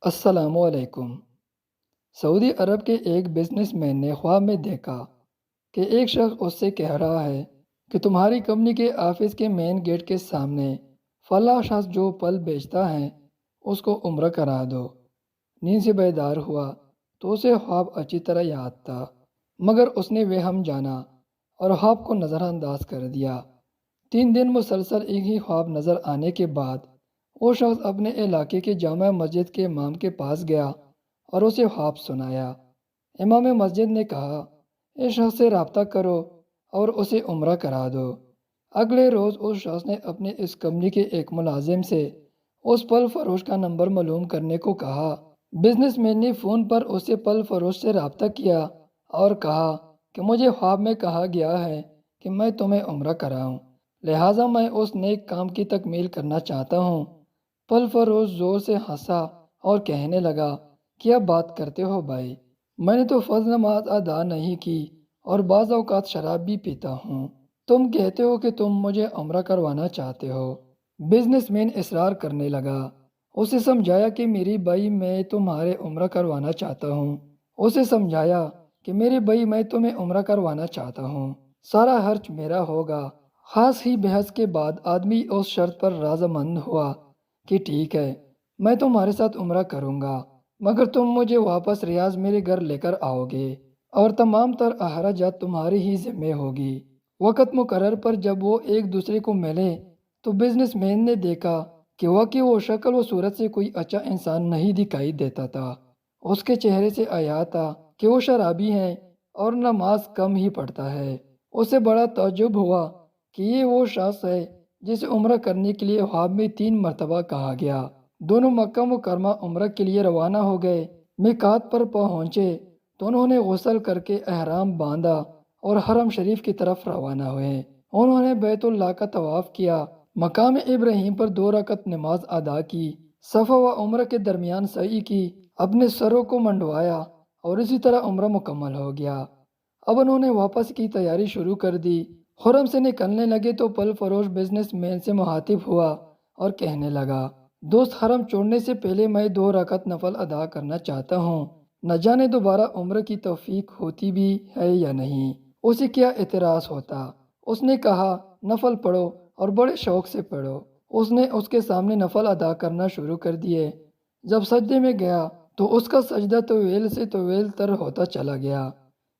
السلام علیکم۔ سعودی عرب کے ایک بزنس مین نے خواب میں دیکھا کہ ایک شخص اس سے کہہ رہا ہے کہ تمہاری کمپنی کے آفس کے مین گیٹ کے سامنے فلاں شخص جو پھل بیچتا ہے اس کو عمرہ کرا دو۔ نیند سے بیدار ہوا تو اسے خواب اچھی طرح یاد تھا، مگر اس نے وہم جانا اور خواب کو نظر انداز کر دیا۔ 3 دن مسلسل ایک ہی خواب نظر آنے کے بعد وہ شخص اپنے علاقے کے جامع مسجد کے امام کے پاس گیا اور اسے خواب سنایا۔ امام مسجد نے کہا، اس شخص سے رابطہ کرو اور اسے عمرہ کرا دو۔ اگلے روز اس شخص نے اپنے اس کمپنی کے ایک ملازم سے اس پھل فروش کا نمبر معلوم کرنے کو کہا۔ بزنس مین نے فون پر اسے پھل فروش سے رابطہ کیا اور کہا کہ مجھے خواب میں کہا گیا ہے کہ میں تمہیں عمرہ کراؤں، لہٰذا میں اس نیک کام کی تکمیل کرنا چاہتا ہوں۔ پھل فروش زور سے ہنسا اور کہنے لگا، کیا بات کرتے ہو بھائی، میں نے تو فرض نماز ادا نہیں کی اور بعض اوقات شراب بھی پیتا ہوں، تم کہتے ہو کہ تم مجھے عمرہ کروانا چاہتے ہو۔ بزنس مین اصرار کرنے لگا، اسے سمجھایا کہ میری بھائی میں تمہارے عمرہ کروانا چاہتا ہوں، اسے سمجھایا کہ میرے بھائی میں تمہیں عمرہ کروانا چاہتا ہوں، سارا خرچ میرا ہوگا۔ خاص ہی بحث کے بعد آدمی اس شرط پر رضامند ہوا کہ ٹھیک ہے، میں تمہارے ساتھ عمرہ کروں گا، مگر تم مجھے واپس ریاض میرے گھر لے کر آؤ گے اور تمام تر اخراجات تمہاری ہی ذمہ ہوگی۔ وقت مقرر پر جب وہ ایک دوسرے کو ملے تو بزنس مین نے دیکھا کہ واقعی وہ شکل و صورت سے کوئی اچھا انسان نہیں دکھائی دیتا تھا۔ اس کے چہرے سے عیاں تھا کہ وہ شرابی ہے اور نماز کم ہی پڑھتا ہے۔ اسے بڑا تعجب ہوا کہ یہ وہ شخص ہے جسے عمرہ کرنے کے لیے خواب میں 3 مرتبہ کہا گیا۔ دونوں مکہ مکرمہ عمرہ کے لیے روانہ ہو گئے۔ میقات پر پہنچے تو انہوں نے غسل کر کے احرام باندھا اور حرم شریف کی طرف روانہ ہوئے۔ انہوں نے بیت اللہ کا طواف کیا، مقام ابراہیم پر 2 رکعت نماز ادا کی، صفا و عمرہ کے درمیان سعی کی، اپنے سروں کو منڈوایا اور اسی طرح عمرہ مکمل ہو گیا۔ اب انہوں نے واپس کی تیاری شروع کر دی۔ حرم سے نکلنے لگے تو پھل فروش بزنس مین سے مخاطب ہوا اور کہنے لگا، دوست، حرم چھوڑنے سے پہلے میں 2 رکعت نفل ادا کرنا چاہتا ہوں، نہ جانے دوبارہ عمرہ کی توفیق ہوتی بھی ہے یا نہیں۔ اسے کیا اعتراض ہوتا؟ اس نے کہا، نفل پڑھو اور بڑے شوق سے پڑھو۔ اس نے اس کے سامنے نفل ادا کرنا شروع کر دیے۔ جب سجدے میں گیا تو اس کا سجدہ طویل سے طویل تر ہوتا چلا گیا۔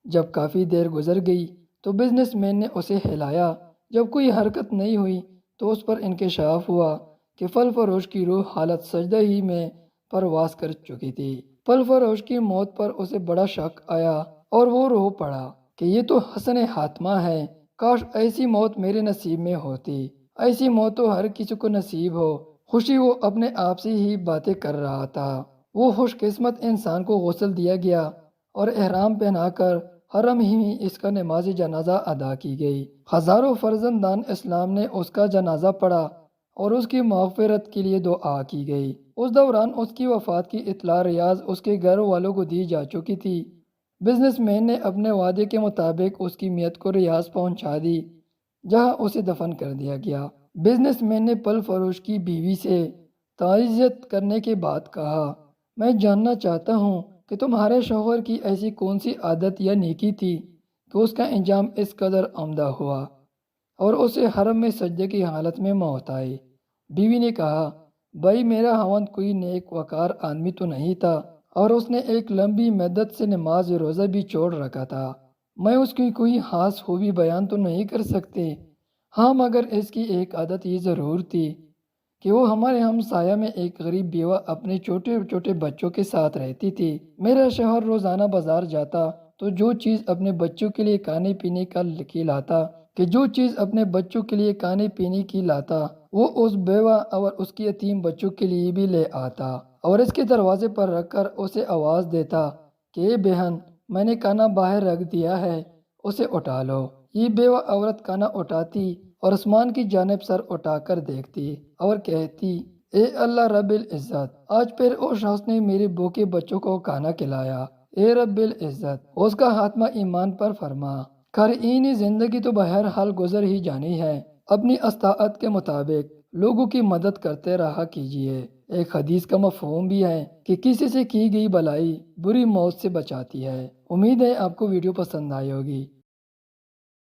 جب کافی دیر گزر گئی تو بزنس مین نے اسے ہلایا۔ جب کوئی حرکت نہیں ہوئی تو اس پر انکشاف ہوا کہ پھل فروش کی روح حالت سجدہ ہی میں پرواز کر چکی تھی۔ پھل فروش کی موت پر اسے بڑا شک آیا اور وہ رو پڑا کہ یہ تو حسن خاتمہ ہے، کاش ایسی موت میرے نصیب میں ہوتی۔ ایسی موت تو ہر کسی کو نصیب ہو۔ خوشی وہ اپنے آپ سے ہی باتیں کر رہا تھا۔ وہ خوش قسمت انسان کو غسل دیا گیا اور احرام پہنا کر حرم ہی میں اس کا نماز جنازہ ادا کی گئی۔ ہزاروں فرزندان اسلام نے اس کا جنازہ پڑھا اور اس کی مغفرت کے لیے دعا کی گئی۔ اس دوران اس کی وفات کی اطلاع ریاض اس کے گھر والوں کو دی جا چکی تھی۔ بزنس مین نے اپنے وعدے کے مطابق اس کی میت کو ریاض پہنچا دی، جہاں اسے دفن کر دیا گیا۔ بزنس مین نے پھل فروش کی بیوی سے تعزیت کرنے کے بعد کہا، میں جاننا چاہتا ہوں کہ تمہارے شوہر کی ایسی کون سی عادت یا نیکی تھی کہ اس کا انجام اس قدر عمدہ ہوا اور اسے حرم میں سجدے کی حالت میں موت آئی۔ بیوی نے کہا، بھائی، میرا خاوند کوئی نیک وقار آدمی تو نہیں تھا اور اس نے ایک لمبی مدت سے نماز روزہ بھی چھوڑ رکھا تھا۔ میں اس کی کوئی خاص خوبی بیان تو نہیں کر سکتے، ہاں مگر اس کی ایک عادت یہ ضرور تھی کہ وہ ہمارے ہمسایہ میں ایک غریب بیوہ اپنے چھوٹے چھوٹے بچوں کے ساتھ رہتی تھی۔ میرا شوہر روزانہ بازار جاتا تو جو چیز اپنے بچوں کے لیے کھانے پینے کی لاتا وہ اس بیوہ اور اس کی یتیم بچوں کے لیے بھی لے آتا اور اس کے دروازے پر رکھ کر اسے آواز دیتا کہ اے بہن، میں نے کھانا باہر رکھ دیا ہے، اسے اٹھا لو۔ یہ بیوہ عورت کھانا اٹھاتی اور آسمان کی جانب سر اٹھا کر دیکھتی اور کہتی، اے اللہ رب العزت، آج پھر اس شخص نے میرے بھوکے بچوں کو کھانا کھلایا، اے رب العزت اس کا خاتمہ ایمان پر فرما۔ قارئین زندگی تو بہرحال گزر ہی جانی ہے، اپنی استطاعت کے مطابق لوگوں کی مدد کرتے رہا کیجیے۔ ایک حدیث کا مفہوم بھی ہے کہ کسی سے کی گئی بھلائی بری موت سے بچاتی ہے۔ امید ہے آپ کو ویڈیو پسند آئی ہوگی۔